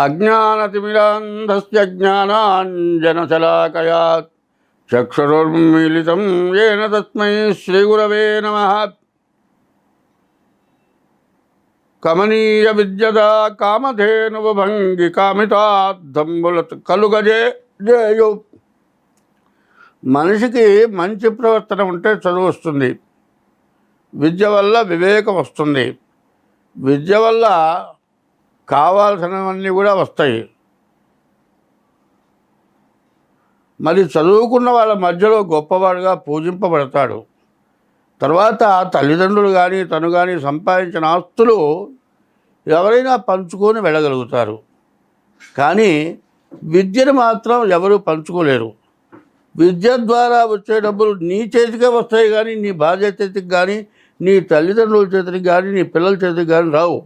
అజ్ఞానతిమిరాంధస్య జ్ఞానాంజనశలాకయా చక్షురున్మీలితం ఏన తస్మై శ్రీగురవే నమః. కమనీయ విద్యదా కామధేనుభంగి కామితార్థంబుల కలుగజే జేయు. మనిషికి మంచి ప్రవర్తన ఉంటే చదువు వస్తుంది, విద్య వల్ల వివేకం వస్తుంది, విద్య వల్ల కావాల్సినవన్నీ కూడా వస్తాయి. మరి చదువుకున్న వాళ్ళ మధ్యలో గొప్పవాడుగా పూజింపబడతాడు. తర్వాత తల్లిదండ్రులు కానీ తను కానీ సంపాదించిన ఆస్తులు ఎవరైనా పంచుకొని వెళ్ళగలుగుతారు. కానీ విద్యను మాత్రం ఎవరు పంచుకోలేరు. విద్య ద్వారా వచ్చే డబ్బులు నీ చేతికే వస్తాయి కానీ నీ భార్య చేతికి కానీ నీ తల్లిదండ్రుల చేతికి కానీ నీ పిల్లల చేతికి కానీ రావు.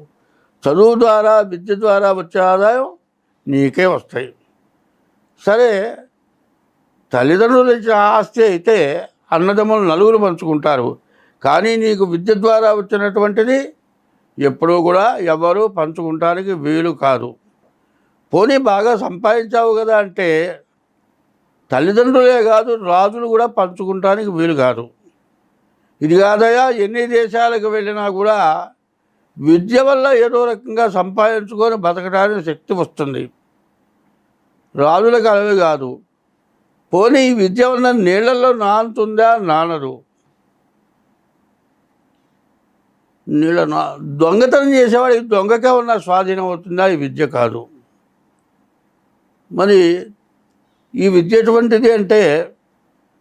చదువు ద్వారా విద్య ద్వారా వచ్చే ఆదాయం నీకే వస్తాయి. సరే, తల్లిదండ్రులు ఇచ్చిన ఆస్తి అయితే అన్నదమ్ములు నలుగురు పంచుకుంటారు. కానీ నీకు విద్య ద్వారా వచ్చినటువంటిది ఎప్పుడూ కూడా ఎవరు పంచుకుంటానికి వీలు కాదు. పోనీ బాగా సంపాదించావు కదా అంటే తల్లిదండ్రులే కాదు రాజులు కూడా పంచుకుంటానికి వీలు కాదు. ఇది కాదయా, ఎన్ని దేశాలకు వెళ్ళినా కూడా విద్య వల్ల ఏదో రకంగా సంపాదించుకొని బతకడానికి శక్తి వస్తుంది. రాజులకు అలవి కాదు. పోనీ ఈ విద్య వల్ల నీళ్లలో నానుతుందా? నానదు. దొంగతనం చేసేవాడికి దొంగకే ఉన్న స్వాధీనం అవుతుందా? ఈ విద్య కాదు. మరి ఈ విద్య ఎటువంటిది అంటే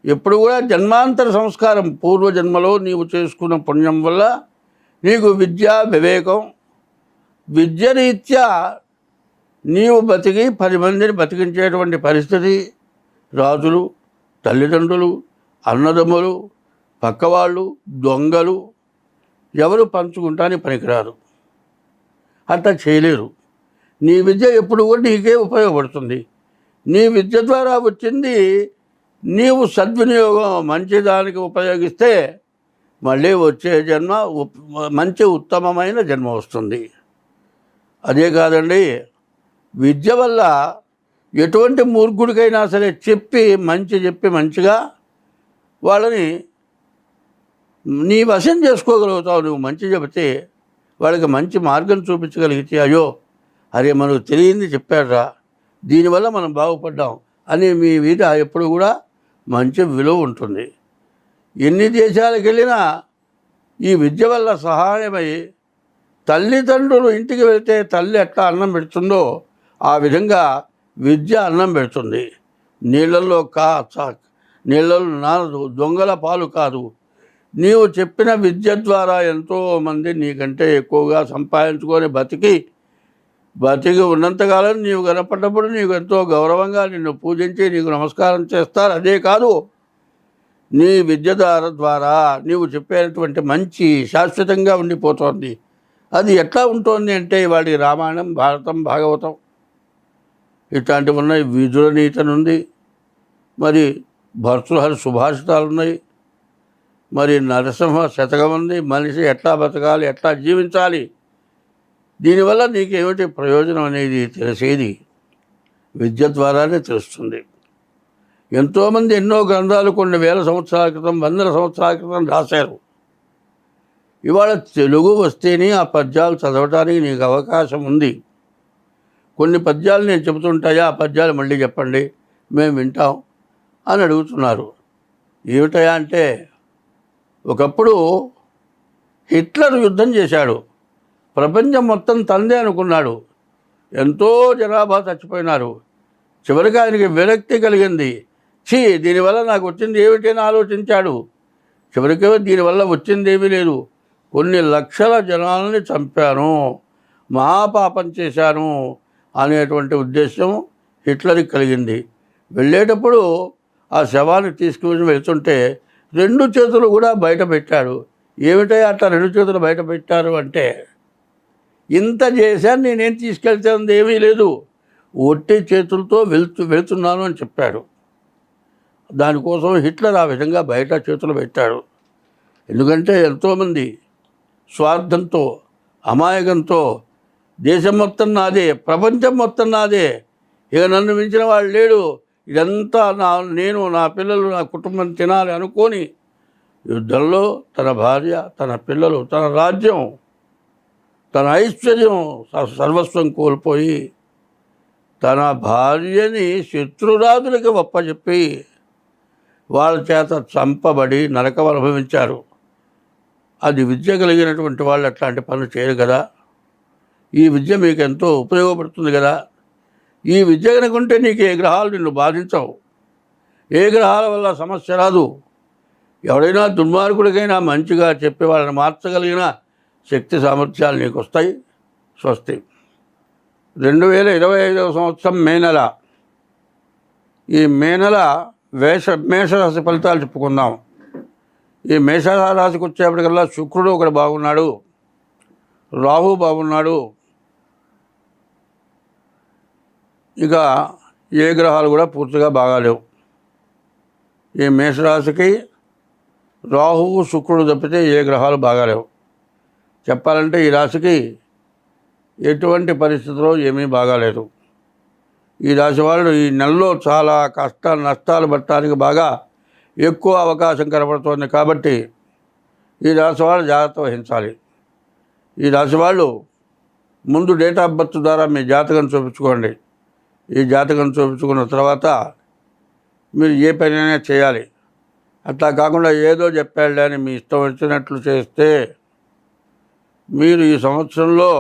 ఎప్పుడు కూడా జన్మాంతర సంస్కారం, పూర్వజన్మలో నీవు చేసుకున్న పుణ్యం వల్ల నీకు విద్య వివేకం, విద్యరీత్యా నీవు బతికి 10 మందిని బతికించేటువంటి పరిస్థితి రాజులు, తల్లిదండ్రులు, అన్నదమ్ములు, పక్కవాళ్ళు, దొంగలు ఎవరు పంచుకుంటానికి పనికిరారు. అట్లా చేయలేరు. నీ విద్య ఎప్పుడు కూడా నీకే ఉపయోగపడుతుంది. నీ విద్య ద్వారా వచ్చింది నీవు సద్వినియోగం మంచిదానికి ఉపయోగిస్తే మళ్ళీ వచ్చే జన్మ మంచి ఉత్తమమైన జన్మ వస్తుంది. అదే కాదండి, విద్య వల్ల ఎటువంటి మూర్ఖుడికైనా సరే చెప్పి మంచిగా వాళ్ళని నీ వశం చేసుకోగలుగుతావు. నువ్వు మంచి చెబితే వాళ్ళకి మంచి మార్గం చూపించగలిగితే, అయ్యో అరే మనకు తెలియంది చెప్పాడురా, దీనివల్ల మనం బాగుపడ్డాం అని మీ మీద ఎప్పుడు కూడా మంచి విలువ ఉంటుంది. ఎన్ని దేశాలకు వెళ్ళినా ఈ విద్య వల్ల సహాయమై తల్లిదండ్రులు ఇంటికి వెళ్తే తల్లి ఎట్లా అన్నం పెడుతుందో ఆ విధంగా విద్య అన్నం పెడుతుంది. నీళ్ళల్లో నీళ్ళలో నానదు, దొంగల పాలు కాదు. నీవు చెప్పిన విద్య ద్వారా ఎంతోమంది నీకంటే ఎక్కువగా సంపాదించుకొని బతికి ఉన్నంతకాలం నీవు కనపడ్డప్పుడు నీకు ఎంతో గౌరవంగా నిన్ను పూజించి నీకు నమస్కారం చేస్తారు. అదే కాదు, నీ విద్య ద్వారా నీవు చెప్పేటువంటి మంచి శాశ్వతంగా ఉండిపోతుంది. అది ఎట్లా ఉంటుంది అంటే వాడి రామాయణం, భారతం, భాగవతం ఇట్లాంటివి ఉన్నాయి. విదుర నీతను ఉంది, మరి భర్తృహరి సుభాషితాలు ఉన్నాయి, మరి నరసింహ శతకం ఉంది. మనిషి ఎట్లా బతకాలి, ఎట్లా జీవించాలి, దీనివల్ల నీకేమిటి ప్రయోజనం అనేది తెలిసేది విద్య ద్వారానే తెలుస్తుంది. ఎంతోమంది ఎన్నో గ్రంథాలు కొన్ని వేల సంవత్సరాల క్రితం, వందల సంవత్సరాల క్రితం రాశారు. ఇవాళ తెలుగు వస్తేనే ఆ పద్యాలు చదవటానికి నీకు అవకాశం ఉంది. కొన్ని పద్యాలు నేను చెబుతుంటాయా, ఆ పద్యాలు మళ్ళీ చెప్పండి, మేము వింటాం అని అడుగుతున్నారు. ఏమిటయా అంటే, ఒకప్పుడు హిట్లర్ యుద్ధం చేశాడు. ప్రపంచం మొత్తం తందే అనుకున్నాడు. ఎంతో జనాభా చచ్చిపోయినారు. చివరికి ఆయనకి విరక్తి కలిగింది. దీనివల్ల నాకు వచ్చింది ఏమిటి అని ఆలోచించాడు. చివరికి దీనివల్ల వచ్చింది ఏమీ లేదు, కొన్ని లక్షల జనాలని చంపాను, మహాపాపం చేశాను అనేటువంటి ఉద్దేశం హిట్లర్కి కలిగింది. వెళ్ళేటప్పుడు ఆ శవాన్ని తీసుకుని వెళ్తుంటే 2 చేతులు కూడా బయట పెట్టాడు. ఏమిటో అట్లా 2 చేతులు బయట పెట్టారు అంటే, ఇంత చేశాను, నేనేం తీసుకెళ్తాను ఏమీ లేదు, ఒట్టి చేతులతో వెళ్తున్నాను అని చెప్పాడు. దానికోసం హిట్లర్ ఆ విధంగా బయట చేతులు పెట్టాడు. ఎందుకంటే ఎంతోమంది స్వార్థంతో, అమాయకంతో దేశం మొత్తం నాదే, ప్రపంచం మొత్తం నాదే, ఇక నన్ను మించిన వాడు లేడు, ఇదంతా నేను నా పిల్లలు నా కుటుంబం తినాలి అనుకొని యుద్ధంలో తన భార్య, తన పిల్లలు, తన రాజ్యం, తన ఐశ్వర్యం సర్వస్వం కోల్పోయి తన భార్యని శత్రురాజులకి ఒప్పచెప్పి వాళ్ళ చేత చంపబడి నరకం అనుభవించారు. అది విద్య కలిగినటువంటి వాళ్ళు అట్లాంటి పనులు చేయరు కదా. ఈ విద్య మీకు ఎంతో ఉపయోగపడుతుంది కదా. ఈ విద్య కనుకుంటే నీకు ఏ గ్రహాలు నిన్ను బాధించవు, ఏ గ్రహాల వల్ల సమస్య రాదు. ఎవడైనా దుర్మార్గుడికైనా మంచిగా చెప్పి వాళ్ళని మార్చగలిగిన శక్తి సామర్థ్యాలు నీకు వస్తాయి. స్వస్తి. 2025 సంవత్సరం మే నెల. ఈ మే నెల మేషరాశి ఫలితాలు చెప్పుకుందాం. ఈ మేషరాశికి వచ్చేప్పటికల్లా శుక్రుడు ఒకడు బాగున్నాడు, రాహు బాగున్నాడు, ఇక ఏ గ్రహాలు కూడా పూర్తిగా బాగాలేవు. ఈ మేషరాశికి రాహువు శుక్రుడు తప్పితే ఏ గ్రహాలు బాగాలేవు. చెప్పాలంటే ఈ రాశికి ఎటువంటి పరిస్థితుల్లో ఏమీ బాగాలేదు. ఈ రాశి వాళ్ళు ఈ నెలలో చాలా కష్టాలు నష్టాలు పడటానికి బాగా ఎక్కువ అవకాశం కనబడుతోంది. కాబట్టి ఈ రాశి వాళ్ళు జాగ్రత్త వహించాలి. ఈ రాశి వాళ్ళు ముందు డేట్ ఆఫ్ బర్త్ ద్వారా మీ జాతకం చూపించుకోండి. ఈ జాతకం చూపించుకున్న తర్వాత మీరు ఏ పనైనా చేయాలి. అట్లా కాకుండా ఏదో చెప్పాడులే అని మీ ఇష్టం వచ్చినట్లు చేస్తే మీరు ఈ సంవత్సరంలో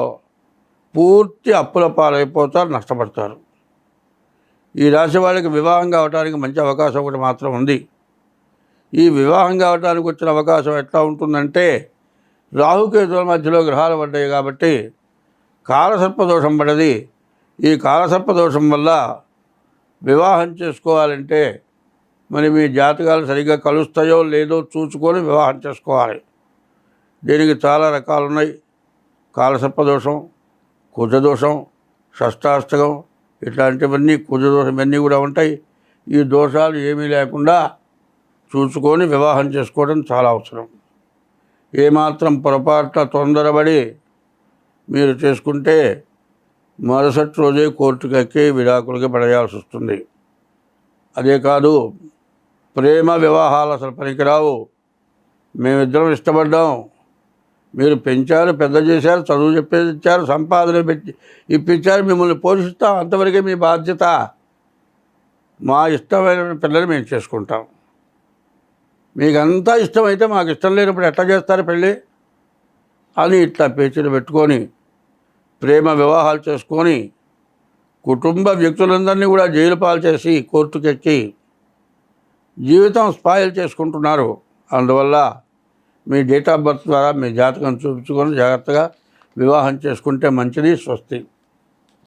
పూర్తి అప్పుల పాలైపోతారు, నష్టపడతారు. ఈ రాశి వాళ్ళకి వివాహం కావడానికి మంచి అవకాశం ఒకటి మాత్రం ఉంది. ఈ వివాహం కావడానికి వచ్చిన అవకాశం ఎట్లా ఉంటుందంటే రాహుకేతుల మధ్యలో గ్రహాలు పడ్డాయి కాబట్టి కాలసర్పదోషం పడ్డది. ఈ కాలసర్పదోషం వల్ల వివాహం చేసుకోవాలంటే మరి మీ జాతకాలు సరిగ్గా కలుస్తాయో లేదో చూసుకొని వివాహం చేసుకోవాలి. దీనికి చాలా రకాలు ఉన్నాయి. కాలసర్పదోషం, కుజదోషం, షష్టాష్టకం, ఇట్లాంటివన్నీ కుజదోషం ఇవన్నీ కూడా ఉంటాయి. ఈ దోషాలు ఏమీ లేకుండా చూసుకొని వివాహం చేసుకోవడం చాలా అవసరం. ఏమాత్రం పొరపాటున తొందరపడి మీరు చేసుకుంటే మరుసటి రోజే కోర్టుకు ఎక్కి విడాకులకి పడేయాల్సి వస్తుంది. అదే కాదు, ప్రేమ వివాహాలు అసలు పనికిరావు. మేమిద్దరం ఇష్టపడ్డాం, మీరు పెంచారు, పెద్ద చేశారు, చదువు చెప్పేసి ఇచ్చారు, సంపాదన పెట్టి ఇప్పించారు, మిమ్మల్ని పోషిస్తాం, అంతవరకే మీ బాధ్యత. మా ఇష్టమైన పిల్లలు మేము చేసుకుంటాం. మీకు అంతా ఇష్టమైతే మాకు ఇష్టం లేనప్పుడు ఎట్లా చేస్తారు పెళ్ళి అని ఇట్లా పేచీలు పెట్టుకొని ప్రేమ వివాహాలు చేసుకొని కుటుంబ వ్యక్తులందరినీ కూడా జైలు పాలు చేసి కోర్టుకెక్కి జీవితం స్పాయిల్ చేసుకుంటున్నారు. అందువల్ల మీ డేట్ ఆఫ్ బర్త్ ద్వారా మీ జాతకం చూపించుకొని జాగ్రత్తగా వివాహం చేసుకుంటే మంచిది. స్వస్తి.